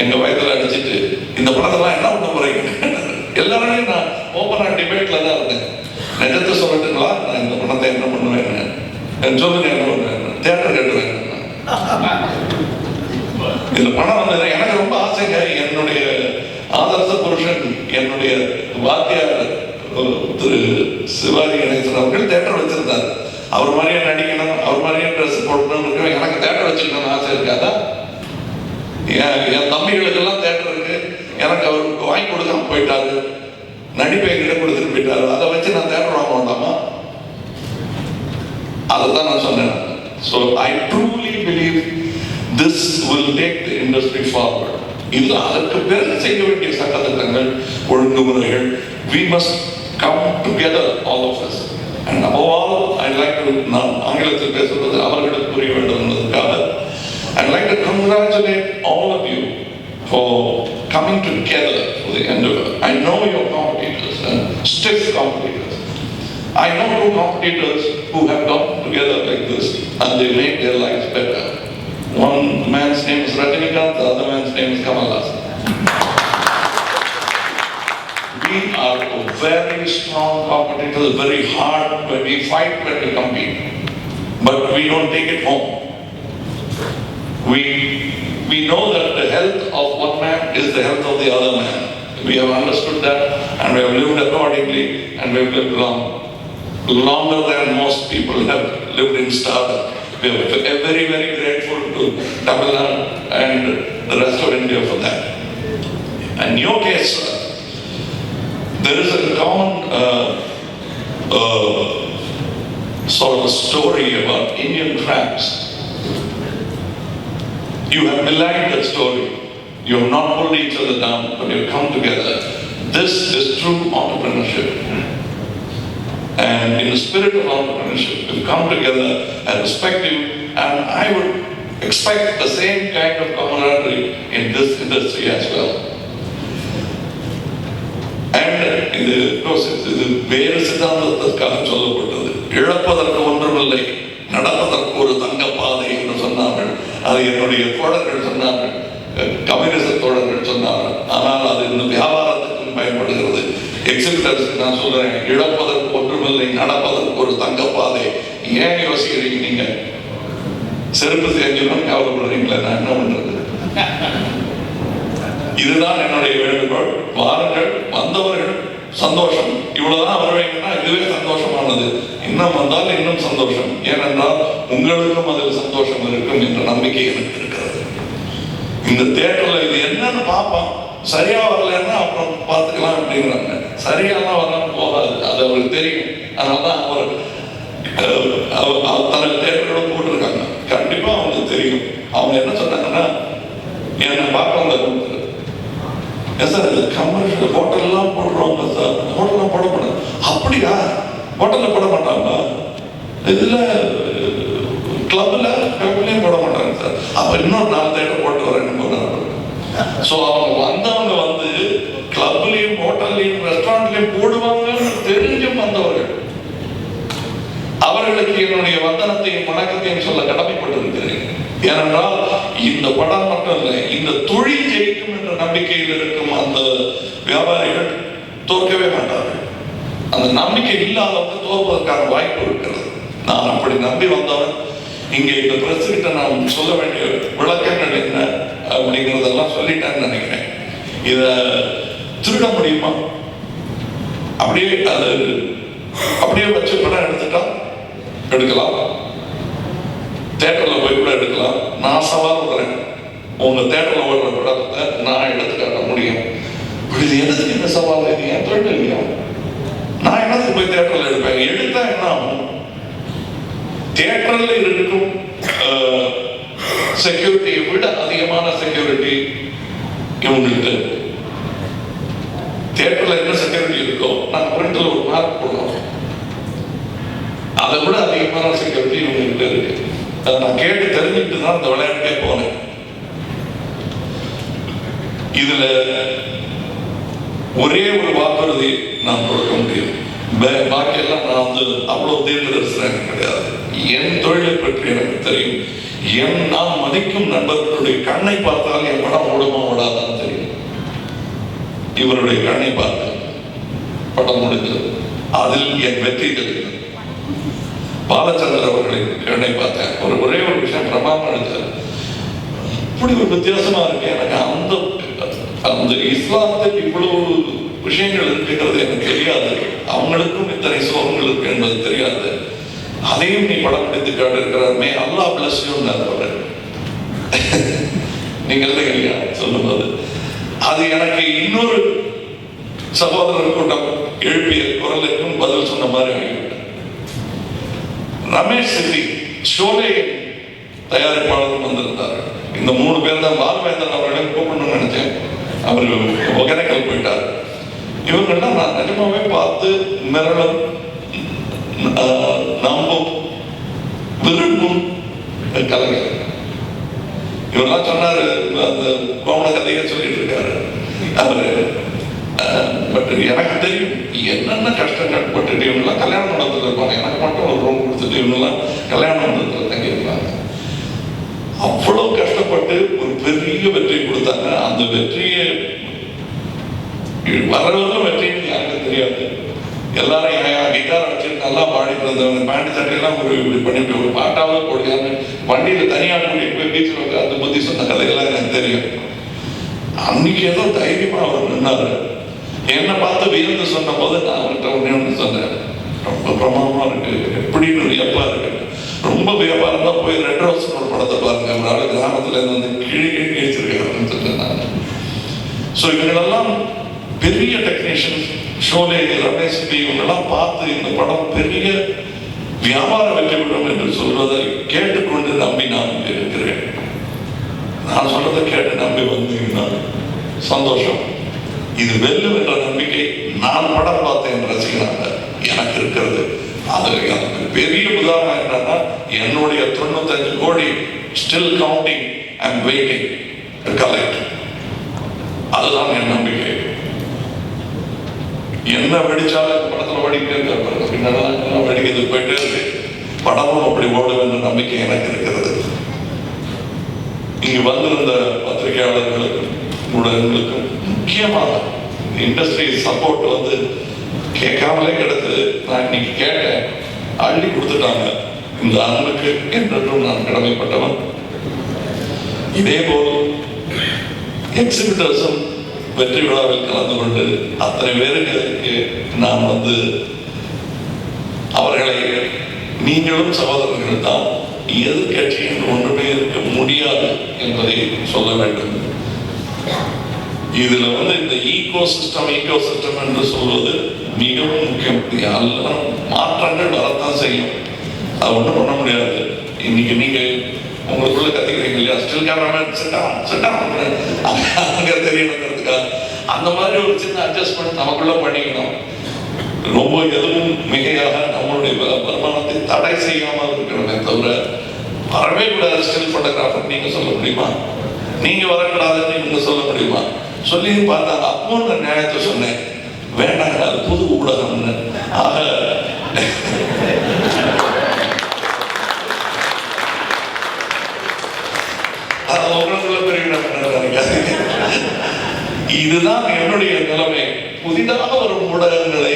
எங்க வயதில் அடிச்சுட்டு இந்த படத்தெல்லாம் என்ன பண்ண போறீங்க எல்லாரையும் நான் ஓப்பனா டிபேட்ல தான் இருந்தேன். நிஜத்தை சொல்லட்டுங்களா, நான் இந்த படத்தை என்ன பண்ணுவேன் சொல்லுங்க, என்ன பண்ணுவேன், தியேட்டர் கட்டுவேன். இந்த படம் வந்து எனக்கு ரொம்ப ஆசைங்க. என்னுடைய ஆதர்ச புருஷன், என்னுடைய வாத்தியார் திரு சிவாஜி கணேசன் அவர்கள் தியேட்டர் வச்சிருந்தார். அவர் மாதிரியே நடிக்கணும், அவர் மாதிரியே ட்ரெஸ் போடணும்னு எனக்கு தியேட்டர் வச்சுக்கணும்னு ஆசை இருக்காதா? என் தம்பிகளுக்கெல்லாம் தியேட்டர் இருக்கு, எனக்கு அவருக்கு வாங்கி கொடுக்காம போயிட்டாரு, நடிப்பை கிட்ட கொடுத்துட்டு போயிட்டாரு. அதை வச்சு நான் தியேட்டர் வாங்க வேண்டாமா? அதை தான் நான் சொன்னேன். So I truly believe this will take the industry forward. இது அதற்கு பிறகு செய்ய வேண்டிய சட்டத்திட்டங்கள், ஒழுங்குமுறைகள். we must come together, all of us. and above all, I'd like to, நான் ஆங்கிலத்தில் பேசுவது அவர்களுக்கு புரிய வேண்டும் என்பதற்காக, I'd like to congratulate all of you for coming together for the endeavor. I know your competitors and stiff competitors. I know two competitors who have gotten together like this and they made their lives better. One man's name is Rajinikanth, the other man's name is Kamal Haasan. We are very strong competitors, very hard when we fight, when we compete. But we don't take it home. We know that the health of one man is the health of the other man. We have understood that and we have lived accordingly, and we have lived longer than most people have lived in stardom. We are very, very grateful to Tamil Nadu and the rest of India for that. In your case, there is a common sort of a story about Indian tramps. You have belied that story. You have not pulled each other down, but you have come together. This is true entrepreneurship. And in the spirit of entrepreneurship, we've come together. I respect you, and I would expect the same kind of camaraderie in this industry as well. And இது வேறு சித்தாந்தத்திற்காக சொல்லப்பட்டது. இழப்பதற்கு ஒன்றுமில்லை, நடப்பதற்கு ஒரு தங்க பாதை என்று சொன்னார்கள். அது என்னுடைய தோழர்கள் சொன்னார்கள், கம்யூனிச தோழர்கள் சொன்னார்கள். ஆனால் அது இன்னும் வியாபாரத்துக்கும் பயன்படுகிறது. எக்ஸிபிட்டர்ஸ்க்கு நான் சொல்றேன், இழப்பதற்கு ஒன்றுமில்லை, நடப்பதற்கு ஒரு தங்க பாதை. ஏன் யோசிக்கிறீங்க நீங்க? செருப்பு தேஞ்சிடும் கவலைப்படுறீங்களா? நான் என்ன பண்றது? இதுதான் என்னுடைய வேண்டுகோள். வாருங்கள், வந்தவர்கள் சந்தோஷம். இவ்வளவுதான் வருவீங்கன்னா இதுவே சந்தோஷமானது. இன்னும் வந்தால் இன்னும் சந்தோஷம். ஏனென்றால் உங்களுக்கும் அதில் சந்தோஷம் இருக்கும் என்ற நம்பிக்கை எனக்கு இருக்கிறது. இந்த தியேட்டர்ல இது என்னன்னு பார்ப்பான், சரியா வரலன்னா அப்புறம் பார்த்துக்கலாம் அப்படிங்கிறாங்க. சரியாலாம் வரலாம் போகாது, அது அவருக்கு தெரியும். அதனாலதான் அவர் தனது தியேட்டர்களும் போட்டிருக்காங்க. கண்டிப்பா அவங்களுக்கு தெரியும். அவங்க என்ன சொன்னாங்கன்னா, என்னை பார்க்க வந்த சார் இது கமர்ஷியல் ஹோட்டல்லாம் போடுறோங்க சார், ஹோட்டல்லாம் போடப்படாது. அப்படியா? ஹோட்டல்ல போட மாட்டாங்களா? இதுல கிளப்லயும் போட மாட்டாங்க சார். அப்ப இன்னொரு 4 தேட்டர் போட்டு வரேன்னு போனாங்க. ஸோ அவங்க வந்தவங்க வந்து கிளப்லயும் ஹோட்டல்லையும் ரெஸ்டாரண்ட்லயும் போடுவாங்கன்னு தெரிஞ்சும் வந்தவர்கள். அவர்களுக்கு என்னுடைய வந்தனத்தையும் வணக்கத்தையும் சொல்ல கடமைப்பட்டிருக்கிறேன். ஏனென்றால் இந்த படம் மட்டும் இல்லை, இந்த தொழில் ஜெயிக்கும் என்ற நம்பிக்கையில் இருக்கும் அந்த வியாபாரிகள் தோற்கவே மாட்டார்கள். அந்த நம்பிக்கை இல்லாதவங்க தோற்பதற்கான வாய்ப்பு இருக்கிறது. நான் அப்படி நம்பி வந்தவன். இங்கே இந்த பிரஸ் கிட்ட நான் சொல்ல வேண்டிய விளக்கங்கள் என்ன அப்படிங்கிறதெல்லாம் சொல்லிட்டேன்னு நினைக்கிறேன். இதை திருட முடியுமா? அப்படியே அது அப்படியே வச்சு படம் எடுத்துட்டா எடுக்கலாம், தேட்டர்ல போய் கூட எடுக்கலாம். நான் சவால் விடுறேன், உங்க தேட்டர்ல ஓடுற படத்தை நான் எடுத்து காட்ட முடியும். இது எதுக்கு இந்த சவால்? இது ஏன் தொழில் இல்லையா? நான் என்னத்துக்கு போய் தேட்டர்ல எடுப்பேன்? எடுத்தா என்ன ஆகும்? தியேட்டர்ல இருக்கும் செக்யூரிட்டியை விட அதிகமான செக்யூரிட்டி இவங்களுக்கு. தியேட்டர்ல என்ன செக்யூரிட்டி இருக்கோ நாங்க பிரிண்ட்ல ஒரு மார்க் போடுறோம், அதை விட அதிகமான செக்யூரிட்டி இவங்களுக்கு இருக்கு. அதை நான் கேட்டு தெரிஞ்சுட்டு தான் இந்த விளையாட்டுக்கே போனேன். இதுல ஒரே ஒரு வாக்குறுதி நான் கொடுக்க முடியும். பாக்கியெல்லாம் நான் வந்து அவ்வளவு தீர்க்கதரிசனம் கிடையாது. என் தொழிலை பற்றி எனக்கு தெரியும். நான் மதிக்கும் நண்பர்களுடைய கண்ணை பார்த்தால் என் படம் ஓடுமா ஓடாதான் தெரியும். இவருடைய கண்ணை பார்த்து படம் முடிந்தது. அதில் என் வெற்றி தெரியும். பாலச்சந்தர் அவர்களின் கண்ணை பார்த்தேன். ஒரே ஒரு விஷயம் பிரமாதம் எடுத்தார். இப்படி ஒரு வித்தியாசமா இருக்கு. எனக்கு அந்த இஸ்லாத்தில் இவ்வளவு விஷயங்கள் இருக்குங்கிறது எனக்கு தெரியாது. அவங்களுக்கும் இத்தனை சோகங்கள் இருக்கு என்பது தெரியாது. அதையும் நீ படம் பிடித்து காட்டிருக்கிறாருமே, அல்லாஹ் பிளஸ் யூ. நீங்க இல்லையா சொல்லும்போது அது எனக்கு இன்னொரு சகோதரர் கூட்டம் எழுப்பிய குரலுக்கும் பதில் சொன்ன மாதிரி ஆகிவிட்டேன். ரமேஷ் சிப்பி ஷோலே தயாரிப்பாளர் வந்திருந்தார். இந்த 3 பேர் தான். பாலவேந்தன் அவர்களையும் கூப்பிடணும்னு நினைச்சேன். அவர் ஒகேனக்கல் போயிட்டார். இவங்கெல்லாம் நான் நிஜமாவே பார்த்து மிரளும் நம்பும் விரும்பும் கலைஞர். இவரெல்லாம் சொன்னாரு, அந்த கோமண கதையை சொல்லிட்டு இருக்காரு அவரு. பட் எனக்கு தெரியும் என்னென்ன கஷ்டங்கள் பட்டுட்டு இவங்கெல்லாம் கல்யாண மண்டபத்தில் இருப்பாங்க. எனக்கு மட்டும் ஒரு ரூம் கொடுத்துட்டு இவங்கெல்லாம் கல்யாண மண்டபத்தில் தங்கி இருப்பாங்க. அவ்வளவு கஷ்டப்பட்டு ஒரு பெரிய வெற்றி கொடுத்தாங்க. அந்த வெற்றியை வரவர்களும் வெற்றின்னு யாருக்கும் தெரியாது. எல்லாரும் கிட்டார் அடிச்சுட்டு நல்லா பாடிட்டு இருந்தவங்க பேண்ட் சட்டையெல்லாம் ஒரு இப்படி பண்ணிட்டு ஒரு பாட்டாவே போடுறாங்க. வண்டியில தனியாக கூட்டிட்டு போய் பீச்சில் உட்காந்து புத்தி சொன்ன கதையெல்லாம் எனக்கு தெரியும். அன்னைக்கு ஏதோ தைரியமா அவர் நின்னாரு. என்னை பார்த்து வியந்து சொன்ன போது நான் அவர்கிட்ட ஒண்ணு சொன்னேன், ரொம்ப பிரமாதமா இருக்கு, எப்படின்னு வியப்பா இருக்கு. ரொம்ப வியாபாரம் தான். போய் ரெட் ரோஸ் ஒரு படத்தை பாருங்க, ஒரு ஆளு கிராமத்துல இருந்து வந்து கிழி வச்சிருக்காருன்னு சொல்லிட்டு நான். ஸோ இவங்களெல்லாம் பெரிய டெக்னீஷியன். ஷோலே, ரமேஷ் பி இவங்கெல்லாம் பார்த்து இந்த படம் பெரிய வியாபார வெற்றி பெறும் என்று சொல்வதை கேட்டுக்கொண்டு நம்பி நான் இங்கே இருக்கிறேன். நான் சொல்றதை கேட்டு நம்பி வந்தீங்கன்னா சந்தோஷம். இது வெல்லும் என்ற நம்பிக்கை நான் படம் பார்த்தேன் ரசிகனாக எனக்கு இருக்கிறது. அதுக்கு பெரிய உதாரணம் என்னன்னா, என்னுடைய 95 கோடி still counting and waiting collect. அதுதான் என் நம்பிக்கை. என்ன வெடிச்சாலும் படத்துல வெடிக்க பின்னாடி வெடிக்கிறது போயிட்டே இருக்கு. படமும் அப்படி ஓடும் என்ற நம்பிக்கை எனக்கு இருக்கிறது. இங்கு வந்திருந்த பத்திரிகையாளர்களுக்கும் ஊடகங்களுக்கும் முக்கியமாக இண்டஸ்ட்ரி சப்போர்ட் வந்து கேட்காமலே கிடைத்தது. நான் இன்னைக்கு கேட்டேன், அள்ளி கொடுத்துட்டாங்க. இந்த அன்புக்கு என்றும் நான் கடமைப்பட்டவன். இதே போல் எக்ஸிபிட்டர்ஸும் வெற்றி விழாவில் கலந்து கொண்டு அத்தனை பேருக்கு நான் வந்து அவர்களை, நீங்களும் சகோதரர்கள் தான், எதிர்கட்சி என்று ஒன்றுமே இருக்க முடியாது என்பதை சொல்ல வேண்டும். இதுல வந்து இந்த ஈகோ சிஸ்டம் என்று சொல்வது மிகவும் முக்கியம். எல்லாம் மாற்றங்கள் வரத்தான் செய்யும், அது ஒன்றும் பண்ண முடியாது. இன்னைக்கு நீங்க உங்களுக்குள்ள கத்துக்கிறீங்க இல்லையா, ஸ்டில் கேமராமேன் அங்க தெரியணுங்கிறதுக்காக அந்த மாதிரி ஒரு சின்ன அட்ஜஸ்ட்மெண்ட் நமக்குள்ள பண்ணிக்கணும். ரொம்ப எதுவும் மிகையாக நம்மளுடைய வருமானத்தை தடை செய்யாமல் இருக்கிறோமே தவிர வரவே கூடாது. ஸ்டில் போட்டோகிராஃபர் நீங்க சொல்ல முடியுமா? நீங்க வரக்கூடாதுன்னு இவங்க சொல்ல முடியுமா? சொல்லி பார்த்தாங்க. அப்போ நான் நியாயத்தை சொன்னேன், வேண்டாங்க அது புது ஊடகம்னு. ஆக இதுதான் என்னுடைய நிலைமை. புதிதாக வரும் ஊடகங்களை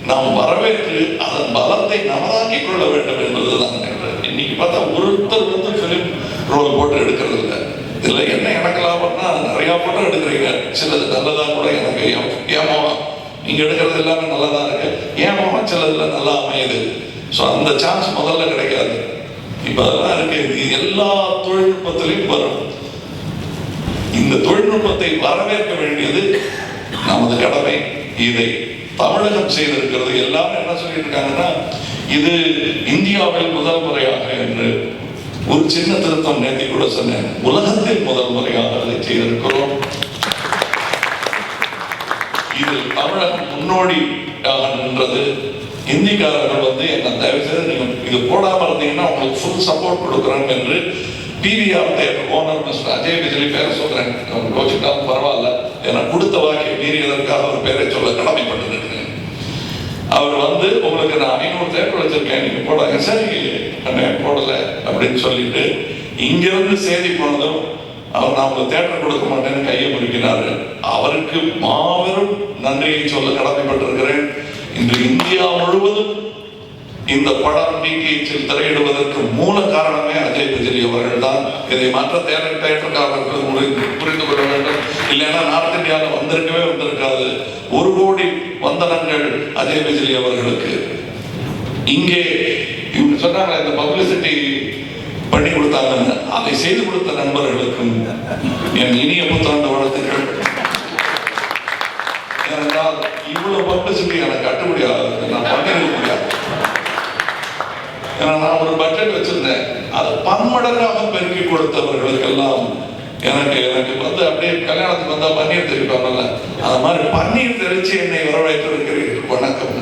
நாம் வரவேற்று அதன் பலத்தை நமதாக்கிக் கொள்ள வேண்டும் என்பதுதான். இன்னைக்கு பார்த்தா ஒருத்தர் வந்து பிலிம் ரோல் போட்டு எடுக்கிறது இல்லை. இதுல என்ன எனக்கு லாபம்னா, நிறைய படம் எடுக்கிறீங்க, சிலது நல்லதா கூட எனக்கு ஏமாவும். நீங்க எடுக்கிறது எல்லாமே நல்லதா இருக்கு, ஏமாவும் சிலதுல நல்லா அமையுது. ஸோ அந்த சான்ஸ் முதல்ல கிடைக்காது. இப்ப அதெல்லாம் இருக்கு. இது எல்லா தொழில்நுட்பத்திலையும் வரும். இந்த தொழில்நுட்பத்தை வரவேற்க வேண்டியது நமது கடமை. இதை தமிழகம் செய்திருக்கிறது. எல்லாரும் என்ன சொல்லிட்டு இருக்காங்கன்னா, இது இந்தியாவில் முதல் முறையாக என்று. ஒரு சின்ன திருத்தம் நேற்று கூட சொன்னேன், உலகத்தில் முதல் முறையாக அதை செய்திருக்கிறோம். இதில் தமிழகம் முன்னோடியாக நின்றது. இந்திக்காரர்கள் வந்து என்ன தயவு செய்து நீங்க இது போடாம இருந்தீங்கன்னா உங்களுக்கு ஃபுல் சப்போர்ட் கொடுக்குறோம் என்று PVR theatre owner mister Ajay Vijali பேரை சொல்றேன், அவங்க கோச்சுட்டாலும் பரவாயில்ல, ஏன்னா கொடுத்த வாக்கிய மீறியதற்காக அவர் பேரை சொல்ல கடமைப்பட்டிருக்கேன். அவர் வந்து உங்களுக்கு நான் 500 தேட்டர் வச்சிருக்கேன், நீங்க போடாங்க. சரி அண்ணே போடல அப்படின்னு சொல்லிட்டு இங்கிருந்து செய்தி போனதும் அவர் நாம தேட்டர் கொடுக்க மாட்டேன்னு கையை முறிக்கிறாரு. அவருக்கு மாபெரும் நன்றியை சொல்ல கடமைப்பட்டிருக்கிறேன். இன்று இந்தியா முழுவதும் இந்த படம் டிடிஎச்சில் திரையிடுவதற்கு மூல காரணமே அஜய் பிஜலி அவர்கள் தான். இதை மற்ற தேட்டர்காரர்கள் புரிந்து கொள்ள வேண்டும். இல்லைன்னா நார்த் இந்தியாவில் வந்திருக்காது. 1 கோடி வந்தனங்கள் அஜய் பிஜலி அவர்களுக்கு. இங்கே இவங்க சொன்னாங்க இந்த பப்ளிசிட்டி பண்ணி கொடுத்தாங்க. அதை செய்து கொடுத்த நண்பர்களுக்கும் என் இனிய புத்தாண்டு வாழ்த்துக்கள். ஏனென்றால் இவ்வளவு பப்ளிசிட்டி எனக்கு கட்டுப்படி ஆகுது, நான் பண்ணிருக்க முடியாது. ஏன்னா நான் ஒரு பட்ஜெட் வச்சிருந்தேன், அதை பன்மடங்காக பெருக்கி கொடுத்தவர்களுக்கெல்லாம் எனக்கு வந்து அப்படியே கல்யாணத்துக்கு வந்தா பன்னீர் தெரிவிப்பாங்கல்ல, அது மாதிரி பன்னீர் தெரிச்சு என்னை வரவேற்று இருக்கிறீர்கள். வணக்கம்.